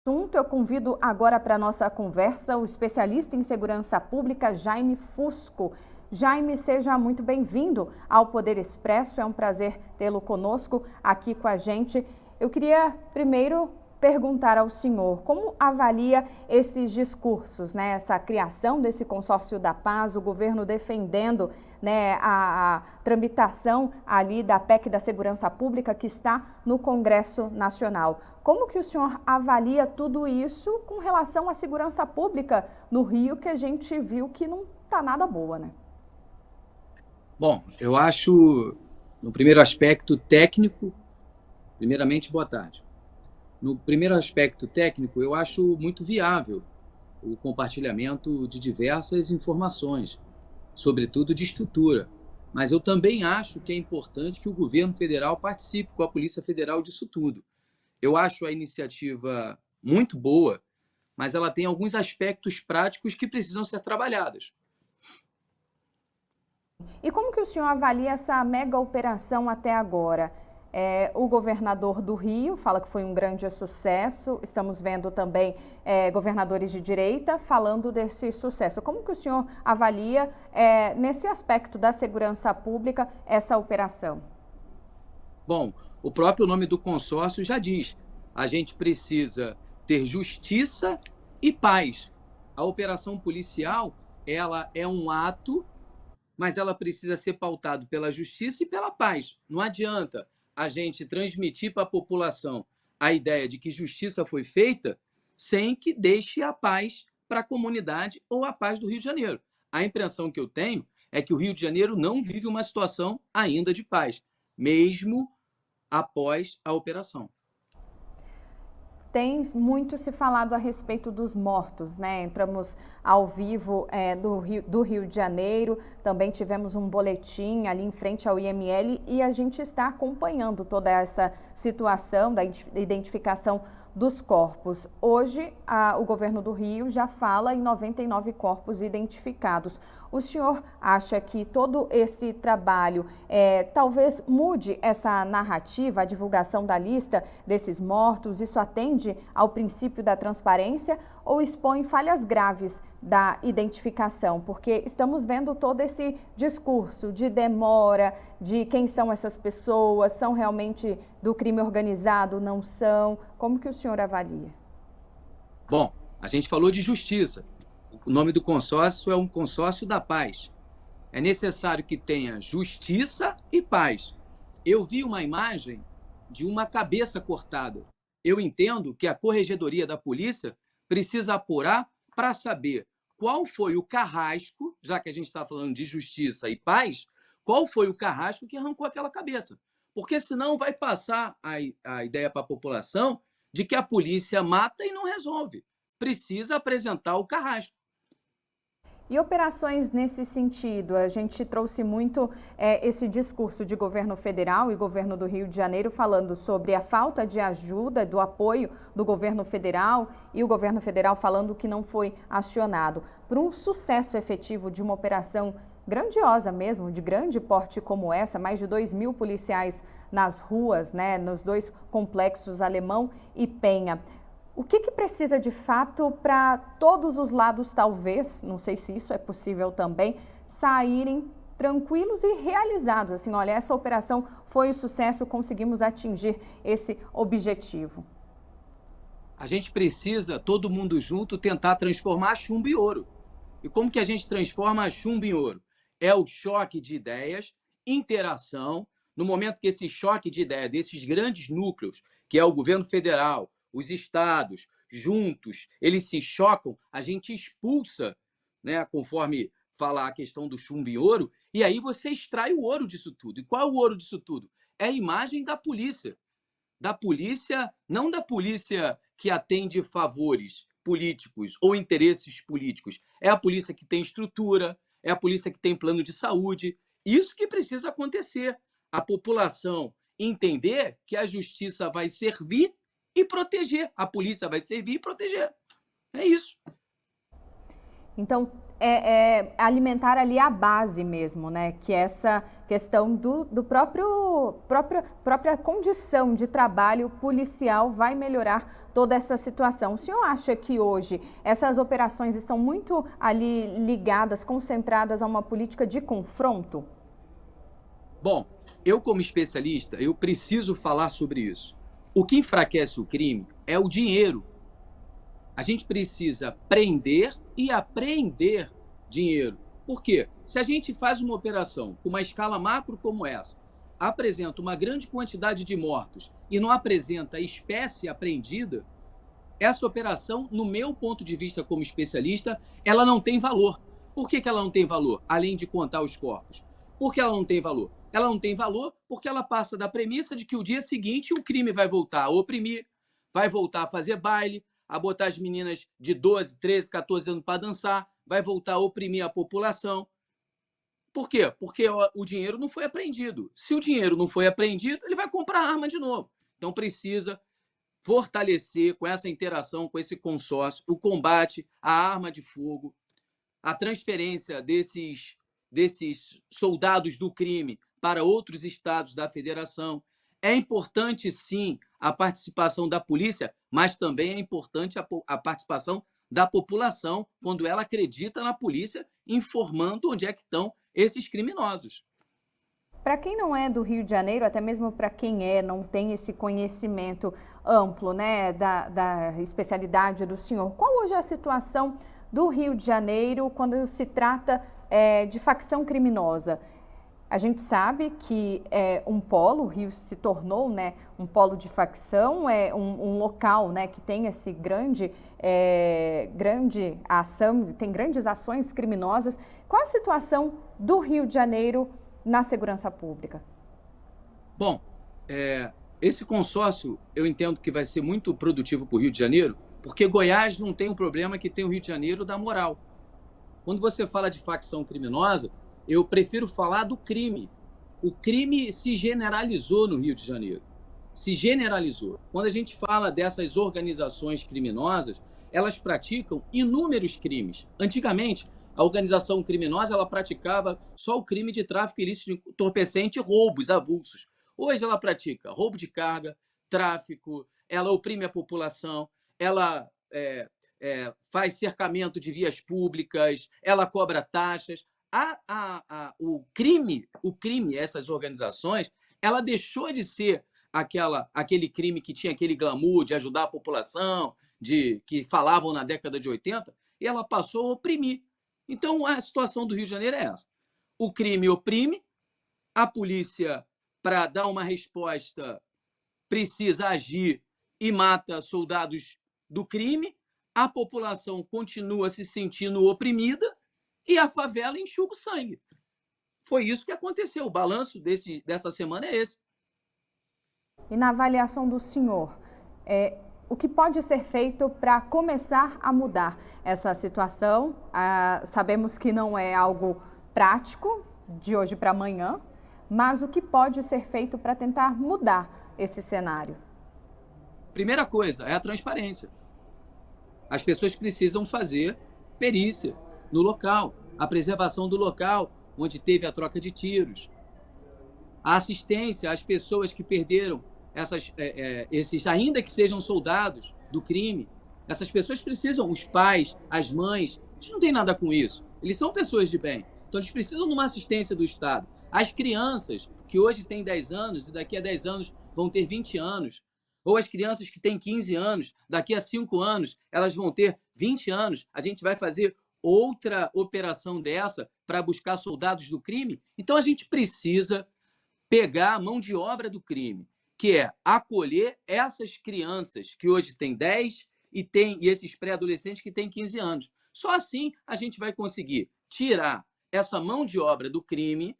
Assunto, eu convido agora para a nossa conversa o especialista em segurança pública, Jaime Fusco. Jaime, seja muito bem-vindo ao Poder Expresso, é um prazer tê-lo conosco aqui com a gente. Eu queria primeiro perguntar ao senhor como avalia esses discursos, né? Essa criação desse consórcio da paz, o governo defendendo, né, a tramitação ali da PEC da Segurança Pública que está no Congresso Nacional. Como que o senhor avalia tudo isso com relação à segurança pública no Rio, que a gente viu que não está nada boa, né? Bom, eu acho, no primeiro aspecto técnico, primeiramente, boa tarde. No primeiro aspecto técnico, eu acho muito viável o compartilhamento de diversas informações, sobretudo de estrutura. Mas eu também acho que é importante que o governo federal participe com a Polícia Federal disso tudo. Eu acho a iniciativa muito boa, mas ela tem alguns aspectos práticos que precisam ser trabalhados. E como que o senhor avalia essa mega operação até agora? O governador do Rio fala que foi um grande sucesso, estamos vendo também governadores de direita falando desse sucesso. Como que o senhor avalia, nesse aspecto da segurança pública, essa operação? Bom, o próprio nome do consórcio já diz: a gente precisa ter justiça e paz. A operação policial, ela é um ato, mas ela precisa ser pautado pela justiça e pela paz. Não adianta a gente transmitir para a população a ideia de que justiça foi feita sem que deixe a paz para a comunidade ou a paz do Rio de Janeiro. A impressão que eu tenho é que o Rio de Janeiro não vive uma situação ainda de paz, mesmo após a operação. Tem muito se falado a respeito dos mortos, né? Entramos ao vivo do Rio de Janeiro, também tivemos um boletim ali em frente ao IML e a gente está acompanhando toda essa situação da identificação dos corpos. Hoje, o governo do Rio já fala em 99 corpos identificados. O senhor acha que todo esse trabalho talvez mude essa narrativa, a divulgação da lista desses mortos? Isso atende ao princípio da transparência ou expõe falhas graves da identificação? Porque estamos vendo todo esse discurso de demora, de quem são essas pessoas, são realmente do crime organizado, não são? Como que o senhor avalia? Bom, a gente falou de justiça. O nome do consórcio é um consórcio da paz. É necessário que tenha justiça e paz. Eu vi uma imagem de uma cabeça cortada. Eu entendo que a corregedoria da polícia precisa apurar para saber qual foi o carrasco, já que a gente está falando de justiça e paz, qual foi o carrasco que arrancou aquela cabeça. Porque senão vai passar a ideia para a população de que a polícia mata e não resolve. Precisa apresentar o carrasco. E operações nesse sentido? A gente trouxe muito esse discurso de governo federal e governo do Rio de Janeiro falando sobre a falta de ajuda, do apoio do governo federal e o governo federal falando que não foi acionado. Para um sucesso efetivo de uma operação grandiosa mesmo, de grande porte como essa, mais de 2.000 policiais nas ruas, né, nos dois complexos Alemão e Penha. O que precisa de fato para todos os lados, talvez, não sei se isso é possível também, saírem tranquilos e realizados? Assim, olha, essa operação foi um sucesso, conseguimos atingir esse objetivo. A gente precisa, todo mundo junto, tentar transformar chumbo em ouro. E como que a gente transforma chumbo em ouro? É o choque de ideias, interação. No momento que esse choque de ideias desses grandes núcleos, que é o governo federal, os estados, juntos, eles se chocam, a gente expulsa, né, conforme falar a questão do chumbo em ouro, e aí você extrai o ouro disso tudo. E qual é o ouro disso tudo? É a imagem da polícia, não da polícia que atende favores políticos ou interesses políticos. É a polícia que tem estrutura, é a polícia que tem plano de saúde. Isso que precisa acontecer. A população entender que a justiça vai servir e proteger. A polícia vai servir e proteger. É isso. Então, alimentar ali a base mesmo, né? Que é essa questão do própria condição de trabalho policial vai melhorar toda essa situação. O senhor acha que hoje essas operações estão muito ali ligadas, concentradas a uma política de confronto? Bom, eu como especialista, eu preciso falar sobre isso. O que enfraquece o crime é o dinheiro. A gente precisa prender e apreender dinheiro. Por quê? Se a gente faz uma operação com uma escala macro como essa, apresenta uma grande quantidade de mortos e não apresenta espécie apreendida, essa operação, no meu ponto de vista como especialista, ela não tem valor. Por que ela não tem valor, além de contar os corpos? Por que ela não tem valor? Ela não tem valor porque ela passa da premissa de que o dia seguinte o crime vai voltar a oprimir, vai voltar a fazer baile, a botar as meninas de 12, 13, 14 anos para dançar, vai voltar a oprimir a população. Por quê? Porque o dinheiro não foi apreendido. Se o dinheiro não foi apreendido, ele vai comprar arma de novo. Então precisa fortalecer com essa interação, com esse consórcio, o combate à arma de fogo, a transferência desses soldados do crime para outros estados da federação. É importante, sim, a participação da polícia, mas também é importante a participação da população quando ela acredita na polícia, informando onde é que estão esses criminosos. Para quem não é do Rio de Janeiro, até mesmo para quem não tem esse conhecimento amplo, né, da especialidade do senhor, qual hoje é a situação do Rio de Janeiro quando se trata de facção criminosa? A gente sabe que um polo, o Rio se tornou, né, um polo de facção, um local, né, que tem esse grande ação, tem grandes ações criminosas. Qual a situação do Rio de Janeiro na segurança pública? Bom, esse consórcio eu entendo que vai ser muito produtivo para o Rio de Janeiro, porque Goiás não tem o problema que tem o Rio de Janeiro da moral. Quando você fala de facção criminosa, eu prefiro falar do crime. O crime se generalizou no Rio de Janeiro. Se generalizou. Quando a gente fala dessas organizações criminosas, elas praticam inúmeros crimes. Antigamente, a organização criminosa ela praticava só o crime de tráfico ilícito de entorpecente e roubos avulsos. Hoje ela pratica roubo de carga, tráfico, ela oprime a população, ela faz cercamento de vias públicas, ela cobra taxas. O crime, essas organizações, ela deixou de ser aquele crime que tinha aquele glamour de ajudar a população, que falavam na década de 80, e ela passou a oprimir. Então, a situação do Rio de Janeiro é essa. O crime oprime, a polícia, para dar uma resposta, precisa agir e mata soldados do crime, a população continua se sentindo oprimida e a favela enxuga o sangue. Foi isso que aconteceu. O balanço dessa semana é esse. E na avaliação do senhor, o que pode ser feito para começar a mudar essa situação? Sabemos que não é algo prático, de hoje para amanhã, mas o que pode ser feito para tentar mudar esse cenário? Primeira coisa é a transparência. As pessoas precisam fazer perícia no local, a preservação do local onde teve a troca de tiros, a assistência às pessoas que perderam esses, ainda que sejam soldados do crime. Essas pessoas precisam, os pais, as mães, a gente não tem nada com isso. Eles são pessoas de bem. Então, eles precisam de uma assistência do Estado. As crianças, que hoje têm 10 anos e daqui a 10 anos vão ter 20 anos, ou as crianças que têm 15 anos, daqui a 5 anos, elas vão ter 20 anos, a gente vai fazer outra operação dessa para buscar soldados do crime? Então, a gente precisa pegar a mão de obra do crime, que é acolher essas crianças que hoje têm 10 e esses pré-adolescentes que têm 15 anos. Só assim a gente vai conseguir tirar essa mão de obra do crime,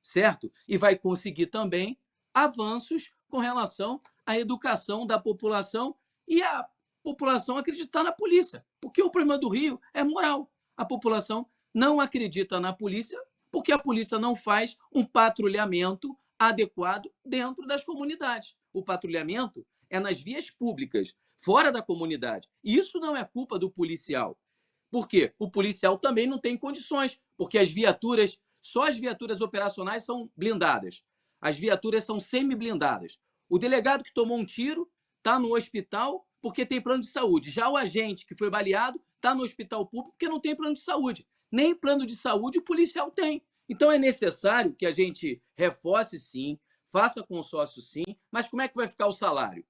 certo? E vai conseguir também avanços com relação à educação da população e a população acreditar na polícia. Porque o problema do Rio é moral. A população não acredita na polícia porque a polícia não faz um patrulhamento adequado dentro das comunidades. O patrulhamento é nas vias públicas, fora da comunidade. E isso não é culpa do policial. Por quê? O policial também não tem condições, porque só as viaturas operacionais são blindadas. As viaturas são semi-blindadas. O delegado que tomou um tiro está no hospital porque tem plano de saúde. Já o agente que foi baleado está no hospital público porque não tem plano de saúde. Nem plano de saúde o policial tem. Então é necessário que a gente reforce, sim, faça consórcio, sim, mas como é que vai ficar o salário?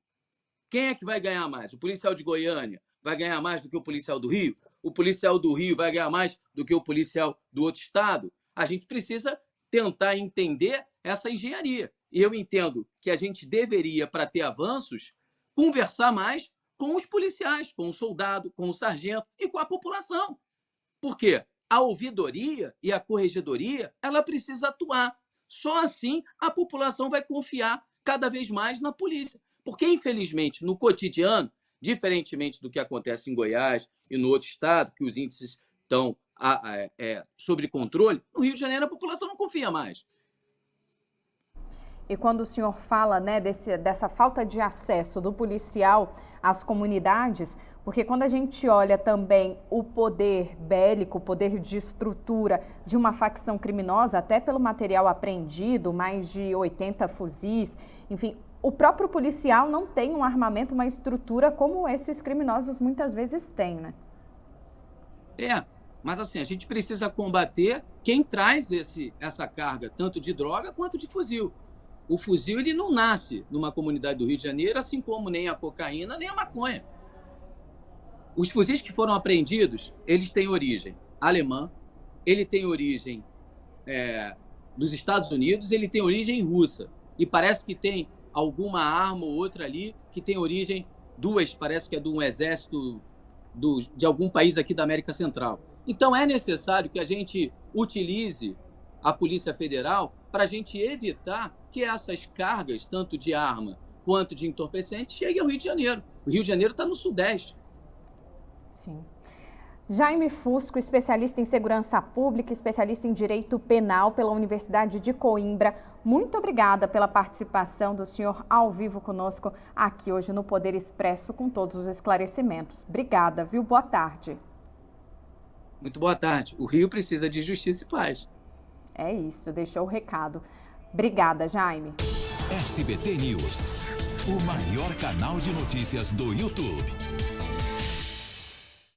Quem é que vai ganhar mais? O policial de Goiânia vai ganhar mais do que o policial do Rio? O policial do Rio vai ganhar mais do que o policial do outro estado? A gente precisa tentar entender essa engenharia. E eu entendo que a gente deveria, para ter avanços, conversar mais com os policiais, com o soldado, com o sargento e com a população. Por quê? A ouvidoria e a corregedoria, ela precisa atuar. Só assim a população vai confiar cada vez mais na polícia. Porque, infelizmente, no cotidiano, diferentemente do que acontece em Goiás e no outro estado, que os índices estão sob controle, no Rio de Janeiro a população não confia mais. E quando o senhor fala, né, dessa falta de acesso do policial às comunidades, porque quando a gente olha também o poder bélico, o poder de estrutura de uma facção criminosa, até pelo material apreendido, mais de 80 fuzis, enfim, o próprio policial não tem um armamento, uma estrutura como esses criminosos muitas vezes têm, né? Mas assim, a gente precisa combater quem traz essa carga, tanto de droga quanto de fuzil. O fuzil, ele não nasce numa comunidade do Rio de Janeiro, assim como nem a cocaína, nem a maconha. Os fuzis que foram apreendidos, eles têm origem alemã, ele tem origem dos Estados Unidos, ele tem origem russa. E parece que tem alguma arma ou outra ali que tem origem, parece que é de um exército de algum país aqui da América Central. Então é necessário que a gente utilize a Polícia Federal para a gente evitar que essas cargas, tanto de arma quanto de entorpecentes, cheguem ao Rio de Janeiro. O Rio de Janeiro está no Sudeste. Sim. Jaime Fusco, especialista em segurança pública, especialista em direito penal pela Universidade de Coimbra. Muito obrigada pela participação do senhor ao vivo conosco aqui hoje no Poder Expresso com todos os esclarecimentos. Obrigada, viu? Boa tarde. Muito boa tarde. O Rio precisa de justiça e paz. É isso, deixou o recado. Obrigada, Jaime. SBT News, o maior canal de notícias do YouTube.